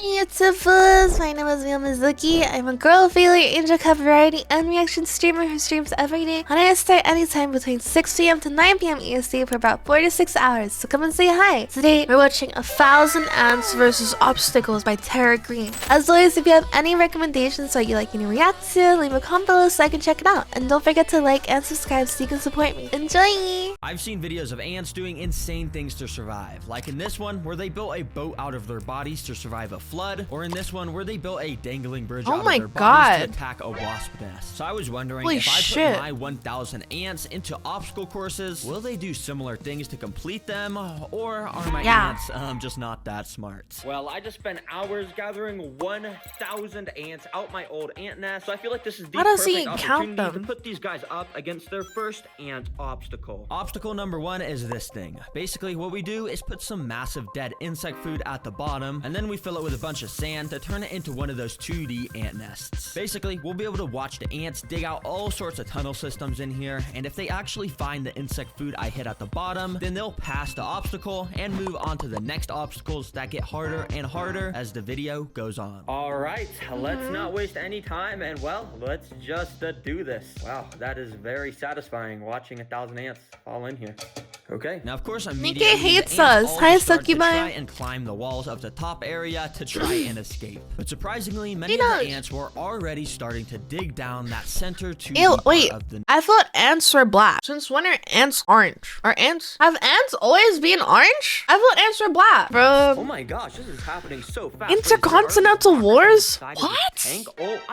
Hi, it's fuwas. My name is Miwo. I'm a girl failure angel cup variety and reaction streamer who streams every day. And I start anytime between 6 p.m. to 9 p.m. EST for about 4 to 6 hours. So come and say hi. Today we're watching 1,000 Ants versus Obstacles by Tara Green. As always, if you have any recommendations that you like me to react to, leave a comment below so I can check it out. And don't forget to like and subscribe so you can support me. Enjoy! I've seen videos of ants doing insane things to survive, like in this one where they built a boat out of their bodies to survive a flood, or in this one where they built a dangling bridge out of their bodies to attack a wasp nest. So I was wondering, if I put my 1,000 ants into obstacle courses, will they do similar things to complete them, or are my ants just not that smart? Well, I just spent hours gathering 1,000 ants out my old ant nest, so I feel like this is the perfect opportunity to put these guys up against their first ant obstacle. Obstacle number 1 is this thing. Basically, what we do is put some massive dead insect food at the bottom, and then we fill it with a bunch of sand to turn it into one of those 2D ant nests. Basically, we'll be able to watch the ants dig out all sorts of tunnel systems in here, and if they actually find the insect food I hit at the bottom, then they'll pass the obstacle and move on to the next obstacles that get harder and harder as the video goes on. Alright, let's not waste any time, and well, let's just do this. Wow, that is very satisfying watching 1,000 ants fall in here. Okay, now of course immediately hates us. Hi, Succubus. Try and climb the walls of the top area to try and escape. But surprisingly, many of the ants were already starting to dig down that center to I thought ants were black. Since when are ants orange? Have ants always been orange? I thought ants were black, bro. Oh my gosh, this is happening so fast. Intercontinental wars? What?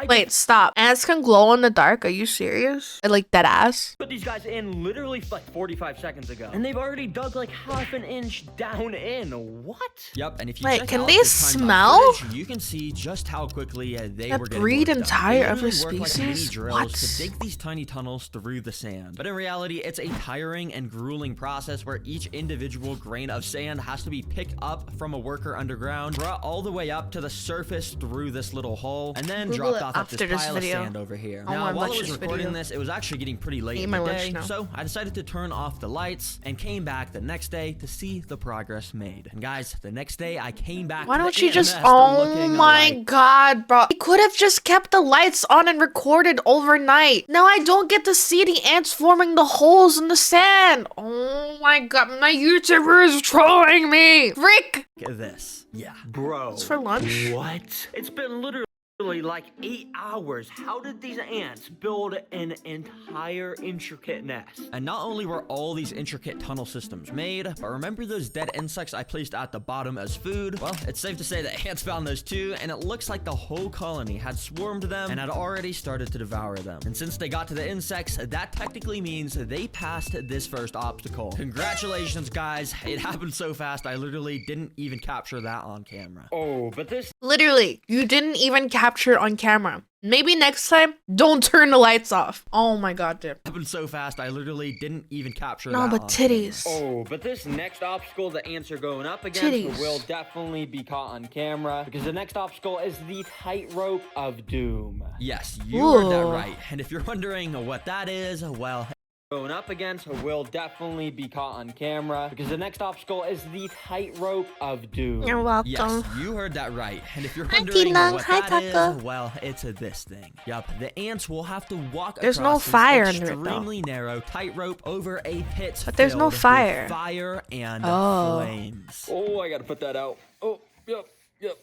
Wait, stop. Ants can glow in the dark. Are you serious? Like dead ass? Put these guys in literally like 45 seconds ago, and they've already dug like half an inch down in. What? Yep, and if you check can out they this smell? Footage, you can see just how quickly they were getting breed entire other like species. drills to dig these tiny tunnels through the sand. But in reality, it's a tiring and grueling process where each individual grain of sand has to be picked up from a worker underground, brought all the way up to the surface through this little hole, and then dropped off at this pile of sand over here. Now, while I was recording this, it was actually getting pretty late in the day, so I decided to turn off the lights and came back the next day to see the progress made. And guys, the next day I came back. Why don't you just? Oh my god, bro! He could have just kept the lights on and recorded overnight. Now I don't get to see the ants forming the holes in the sand. Oh my god, my YouTuber is trolling me. Rick. Look at this. Yeah, bro. It's for lunch. What? It's been literally like 8 hours. How did these ants build an entire intricate nest? And not only were all these intricate tunnel systems made, but remember those dead insects I placed at the bottom as food? Well, it's safe to say that ants found those too, and it looks like the whole colony had swarmed them and had already started to devour them. And since they got to the insects, that technically means they passed this first obstacle. Congratulations, guys. It happened so fast, I literally didn't even capture that on camera. Oh, but this... Literally, you didn't even capture on camera. Maybe next time, don't turn the lights off. Oh my god, dude. Happened so fast, I literally didn't even capture that. No, but titties. Oh, but this next obstacle the ants are going up against will definitely be caught on camera, because the next obstacle is the tightrope of doom. Yes, you heard that right. And if you're wondering what that is, well... going up against will definitely be caught on camera, because the next obstacle is the tightrope of doom. You're welcome. Yes, you heard that right. And if you're wondering what that is, well, it's this thing. Yup, the ants will have to walk across no fire this under it, though. extremely narrow tightrope over a pit. But there's no fire. Fire and flames. Oh, I gotta put that out. Oh, yep,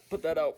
put that out.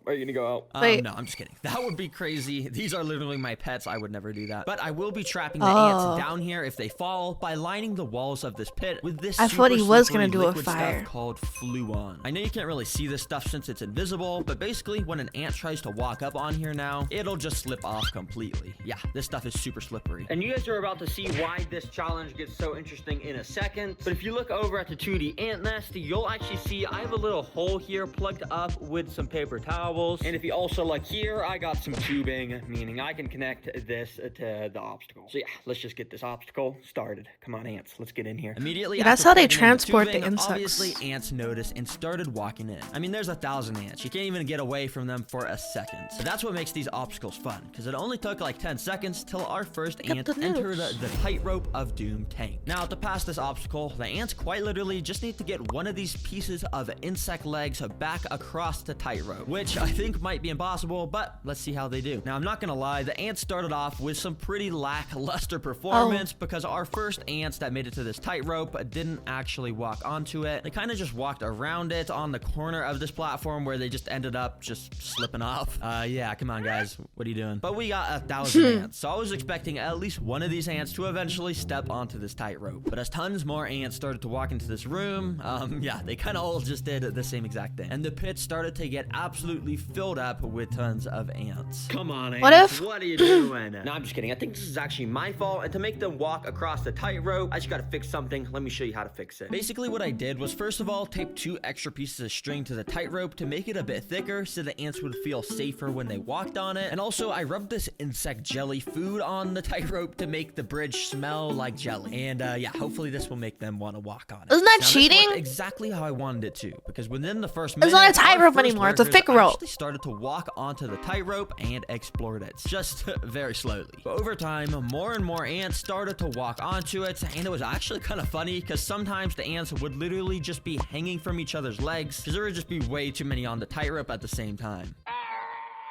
Are you gonna go out? No, I'm just kidding. That would be crazy. These are literally my pets. I would never do that. But I will be trapping the ants down here if they fall by lining the walls of this pit with this I thought he was gonna do a fire stuff called fuwas. I know you can't really see this stuff since it's invisible, but basically when an ant tries to walk up on here now, it'll just slip off completely. Yeah, this stuff is super slippery. And you guys are about to see why this challenge gets so interesting in a second. But if you look over at the 2D ant nest, you'll actually see I have a little hole here plugged up with with some paper towels. And if you also look here, I got some tubing, meaning I can connect this to the obstacle. So yeah, let's just get this obstacle started. Come on, ants, let's get in here. Immediately, that's how they transport the insects. Obviously, ants noticed and started walking in. I mean, there's 1,000 ants. You can't even get away from them for a second. So that's what makes these obstacles fun, because it only took like 10 seconds till our first ant entered the tightrope of doom tank. Now, to pass this obstacle, the ants quite literally just need to get one of these pieces of insect legs back across the tightrope, which I think might be impossible, but let's see how they do. Now, I'm not gonna lie, the ants started off with some pretty lackluster performance because our first ants that made it to this tightrope didn't actually walk onto it. They kind of just walked around it on the corner of this platform where they just ended up just slipping off. Yeah, come on, guys. What are you doing? But we got 1,000 ants, so I was expecting at least one of these ants to eventually step onto this tightrope. But as tons more ants started to walk into this room, yeah, they kind of all just did the same exact thing. And the pit started to get absolutely filled up with tons of ants. Come on, ants. What are you doing? No, I'm just kidding. I think this is actually my fault. And to make them walk across the tightrope, I just gotta fix something. Let me show you how to fix it. Basically, what I did was first of all, tape 2 extra pieces of string to the tightrope to make it a bit thicker so the ants would feel safer when they walked on it. And also, I rubbed this insect jelly food on the tightrope to make the bridge smell like jelly. And yeah, hopefully this will make them want to walk on it. Isn't that cheating? Exactly how I wanted it to, because within the first minute, it's not a tightrope anymore. It's a thick rope. Actually started to walk onto the tightrope and explored it, just very slowly. But over time, more and more ants started to walk onto it, and it was actually kind of funny because sometimes the ants would literally just be hanging from each other's legs because there would just be way too many on the tightrope at the same time.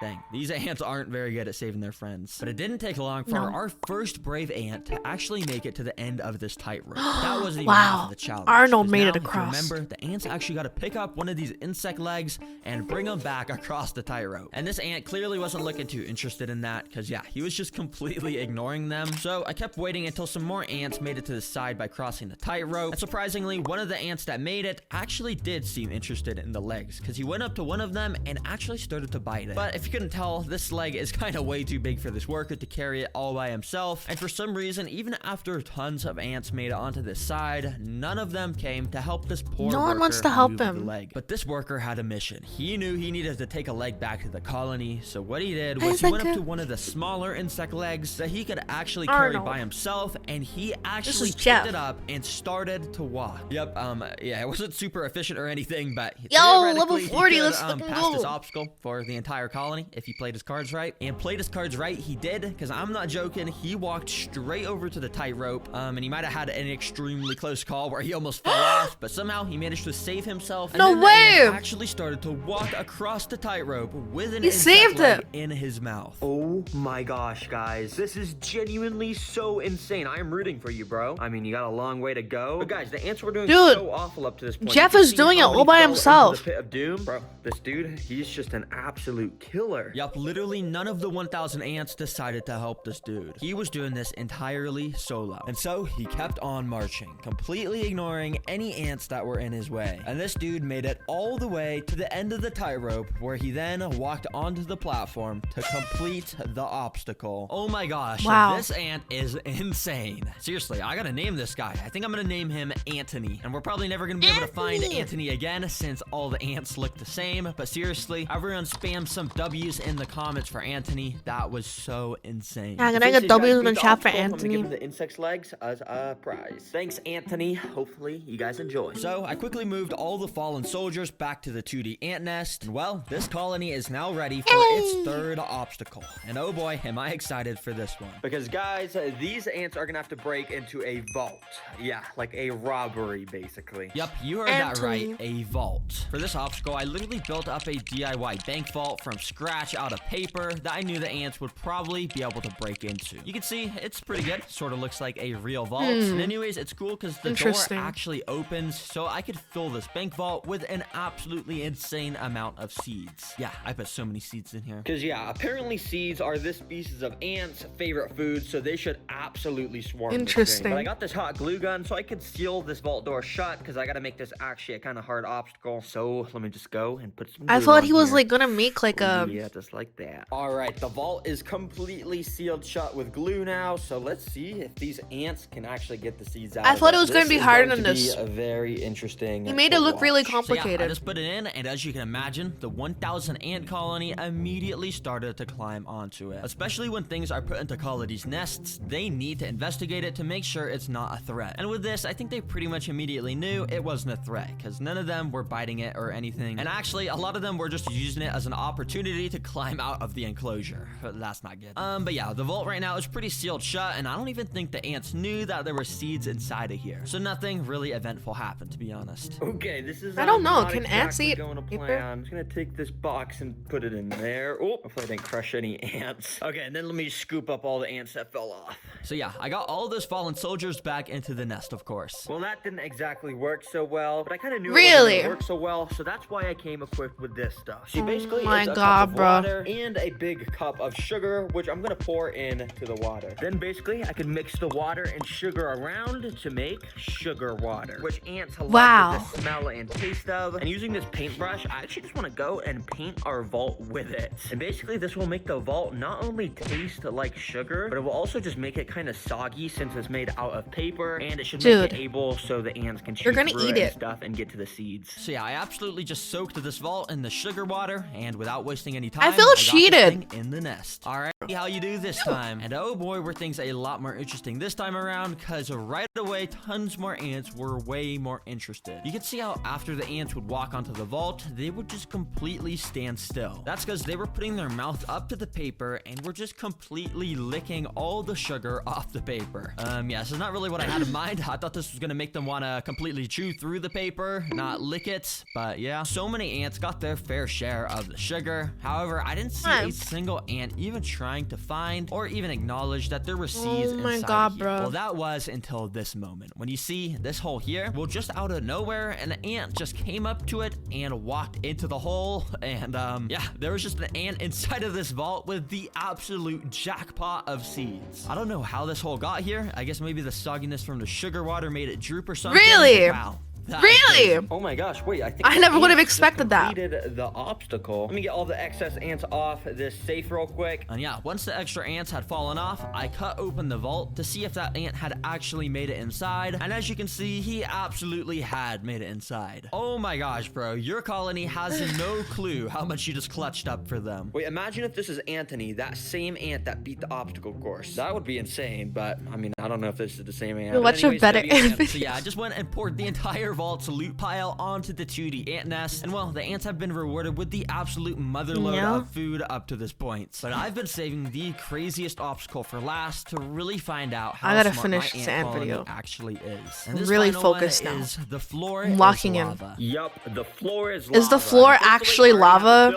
Dang, these ants aren't very good at saving their friends. But it didn't take long for our first brave ant to actually make it to the end of this tightrope. That wasn't even half of the challenge. Arnold made it across. Remember, the ants actually got to pick up one of these insect legs and bring them back across the tightrope. And this ant clearly wasn't looking too interested in that because, yeah, he was just completely ignoring them. So I kept waiting until some more ants made it to the side by crossing the tightrope. And surprisingly, one of the ants that made it actually did seem interested in the legs because he went up to one of them and actually started to bite it. But if you couldn't tell, this leg is kind of way too big for this worker to carry it all by himself. And for some reason, even after tons of ants made it onto this side, none of them came to help this poor worker. No one wants to help him. The leg. But this worker had a mission. He knew he needed to take a leg back to the colony. So what he did was he went up to one of the smaller insect legs that he could actually carry by himself, and he actually picked it up and started to walk. Yep, yeah, it wasn't super efficient or anything, but level 40, let's pass this obstacle for the entire colony if he played his cards right. And played his cards right, he did, because I'm not joking, he walked straight over to the tightrope, and he might have had an extremely close call where he almost fell off, but somehow he managed to save himself. And no way! Actually started to walk across the tightrope with an insect leg in his mouth. Oh my gosh, guys, this is genuinely so insane. I am rooting for you, bro. I mean, you got a long way to go, but guys, the ants were doing so awful up to this point. Jeff is doing it all by himself. The pit of doom, bro. This dude, he's just an absolute killer. Yup, literally none of the 1,000 ants decided to help this dude. He was doing this entirely solo. And so he kept on marching, completely ignoring any ants that were in his way. And this dude made it all the way to the end of the tightrope, where he then walked onto the platform to complete the obstacle. Oh my gosh, this ant is insane. Seriously, I gotta name this guy. I think I'm gonna name him Anthony. And we're probably never gonna be able to find Anthony again since all the ants look the same. But seriously, everyone spam some W's in the comments for Anthony. That was so insane. Yeah, I'm gonna get W's in the chat for Anthony. I'm gonna give the insect's legs as a prize. Thanks, Anthony. Hopefully you guys enjoy. So I quickly moved all the fallen soldiers back to the 2D ant nest. And well, this colony is now ready for its third obstacle. And oh boy, am I excited for this one. Because guys, these ants are gonna have to break into a vault. Yeah, like a robbery, basically. Yep, you heard that right, a vault. For this obstacle, I literally built up a DIY bank vault from scratch out of paper that I knew the ants would probably be able to break into. You can see it's pretty good. Sort of looks like a real vault. And anyways, it's cool because the door actually opens, so I could fill this bank vault with an absolutely insane amount of seeds. Yeah, I put so many seeds in here. Because yeah, apparently seeds are this species of ants' favorite food, so they should absolutely swarm. Interesting. But I got this hot glue gun so I could seal this vault door shut because I got to make this actually a kind of hard obstacle. So let me just go and put some glue I thought he was here. like gonna make like a Yeah, just like that. All right, the vault is completely sealed shut with glue now. So let's see if these ants can actually get the seeds out. I thought it was going to be harder than than this. A very interesting. He made it look really complicated. So yeah, I just put it in, and as you can imagine, the 1,000 ant colony immediately started to climb onto it. Especially when things are put into colonies' nests, they need to investigate it to make sure it's not a threat. And with this, I think they pretty much immediately knew it wasn't a threat, because none of them were biting it or anything. And actually, a lot of them were just using it as an opportunity to climb out of the enclosure. That's not good. But yeah, the vault right now is pretty sealed shut, and I don't even think the ants knew that there were seeds inside of here. So nothing really eventful happened, to be honest. Okay, this is I don't know. Can ants eat paper? I'm just gonna take this box and put it in there. Oh, hopefully I didn't crush any ants. Okay, and then let me scoop up all the ants that fell off. So yeah, I got all those fallen soldiers back into the nest, of course. Well, that didn't exactly work so well, but I kind of knew it really wasn't gonna work so well, so that's why I came equipped with this stuff. See, basically, oh my it's a God, cup of bro. water and a big cup of sugar, which I'm gonna pour into the water. Then basically, I can mix the water and sugar around to make sugar water, which ants love the smell and taste of. And using this paintbrush, I actually just want to go and paint our vault with it. And basically, this will make the vault not only taste like sugar, but it will also just make it kind of soggy since it's made out of paper, and it should make it able so the ants can chew through it and stuff and get to the seeds. So yeah, I absolutely just soaked this vault in the sugar water, and without wasting any time, I feel cheated in the nest. All right, see how you do this time. And oh boy, were things a lot more interesting this time around, because right away, tons more ants were way more interested. You can see how after the ants would walk onto the vault, they would just completely stand still. That's because they were putting their mouth up to the paper and were just completely licking all the sugar off the paper. Yeah, this is not really what I had in mind. I thought this was gonna make them want to completely chew through the paper, not lick it. But yeah, so many ants got their fair share of the sugar. However, I didn't see a single ant even trying to find or even acknowledge that there were seeds inside. Oh my God, bro. Well, that was until this moment. When you see this hole here, well, just out of nowhere, an ant just came up to it and walked into the hole. And yeah, there was just an ant inside of this vault with the absolute jackpot of seeds. I don't know how this hole got here. I guess maybe the sogginess from the sugar water made it droop or something. Really? Wow. Really? Oh my gosh, wait, I never would have expected that. The obstacle. Let me get all the excess ants off this safe real quick. And yeah, once the extra ants had fallen off, I cut open the vault to see if that ant had actually made it inside. And as you can see, he absolutely had made it inside. Oh my gosh, bro, your colony has no clue how much you just clutched up for them. Wait, imagine if this is Anthony, that same ant that beat the obstacle course. That would be insane, but I mean, I don't know if this is the same ant. What's your better ant? So yeah, I just went and poured the entire vault's loot pile onto the 2D ant nest, and well, the ants have been rewarded with the absolute motherload of food up to this point. But I've been saving the craziest obstacle for last to really find out how smart my ant colony actually is. And this really final focused one now. Is the floor I'm locking in. lava. Yup, the floor is lava. Is the floor actually lava?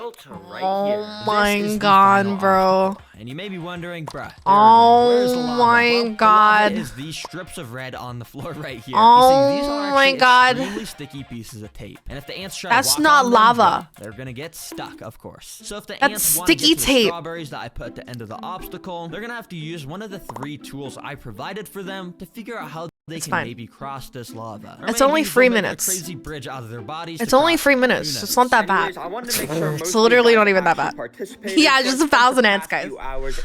Oh my God, bro. And you may be wondering, bruh, oh my God, is these strips of red on the floor right here. Oh these are my God, extremely sticky pieces of tape. And if the ants try that's to walk not on lava. Them, they're gonna get stuck, of course. So if the ants want to get to the strawberries that I put at the end of the obstacle, they're gonna have to use one of the 3 tools I provided for them to figure out how they can maybe cross this lava. It's only 3 minutes. Crazy bridge out of their bodies. It's only 3 minutes. It's not that bad. It's literally not even that bad. Yeah, just 1,000 ants, guys.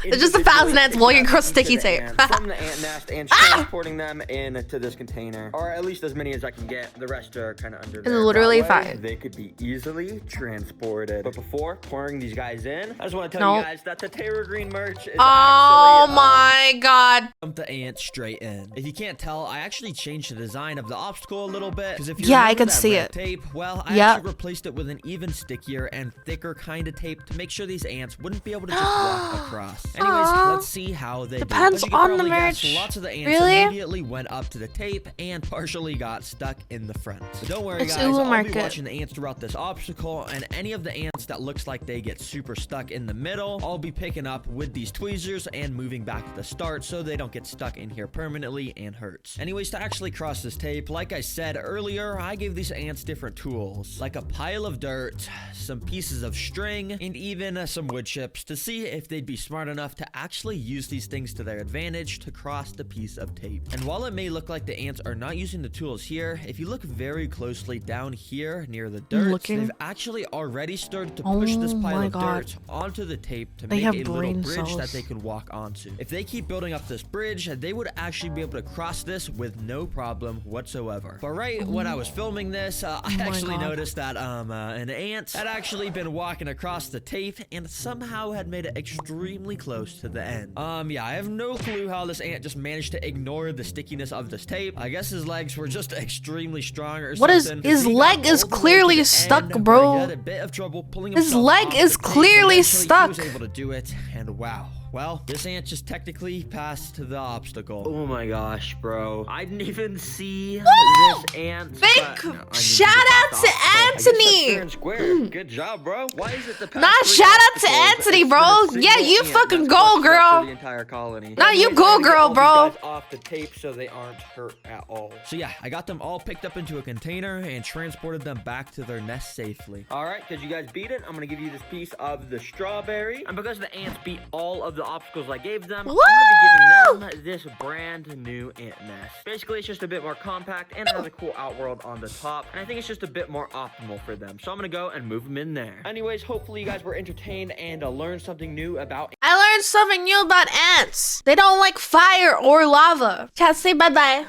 It's just 1,000 ants walking across sticky tape. From the ant nest and transporting them into this container, or at least as many as I can get. The rest are kind of under there. It's literally fine. They could be easily transported. But before pouring these guys in, I just want to tell you guys that the Terra Green merch is actually my God. Dump the ants straight in. If you can't tell, I actually changed the design of the obstacle a little bit, because if you I can see it. Tape, well, I actually replaced it with an even stickier and thicker kind of tape to make sure these ants wouldn't be able to just walk across. Anyways, let's see how they depends on the merch. Lots of the ants immediately went up to the tape and partially got stuck in the front. But don't worry, guys, I'll be watching the ants throughout this obstacle, and any of the ants that looks like they get super stuck in the middle, I'll be picking up with these tweezers and moving back to the start so they don't get stuck in here permanently and hurts. Anyways, to actually cross this tape, like I said earlier, I gave these ants different tools, like a pile of dirt, some pieces of string, and even some wood chips to see if they'd be smart enough to actually use these things to their advantage to cross the piece of tape. And while it may look like the ants are not using the tools here, if you look very closely down here near the dirt, they've actually already started to push this pile of dirt onto the tape to make a little bridge that they could walk onto. If they keep building up this bridge, they would actually be able to cross this with no problem whatsoever. But right when I was filming this, I actually noticed that an ant had actually been walking across the tape and somehow had made it extremely close to the end. Yeah, I have no clue how this ant just managed to ignore the stickiness of this tape. I guess his legs were just extremely strong or something. What is his leg is clearly stuck, bro. He had a bit of trouble pulling his leg is clearly stuck. He was able to do it, and wow. Well, this ant just technically passed the obstacle. Oh my gosh, bro. I didn't even see this ant. Big shout out to Anthony. Square. Good job, bro. Why is it the Nah, shout out to Anthony, bro. Yeah, you fucking go, girl. The entire colony. Nah, you go, girl, bro. Off the tape so they aren't hurt at all. So yeah, I got them all picked up into a container and transported them back to their nest safely. All right, because you guys beat it, I'm gonna give you this piece of the strawberry. And because the ants beat all of the obstacles I gave them, I'm gonna be giving them this brand new ant nest. Basically, it's just a bit more compact and it has a cool outworld on the top. And I think it's just a bit more optimal for them. So I'm gonna go and move them in there. Anyways, hopefully you guys were entertained and learned something new about. I learned something new about ants. They don't like fire or lava. Chat, say bye-bye.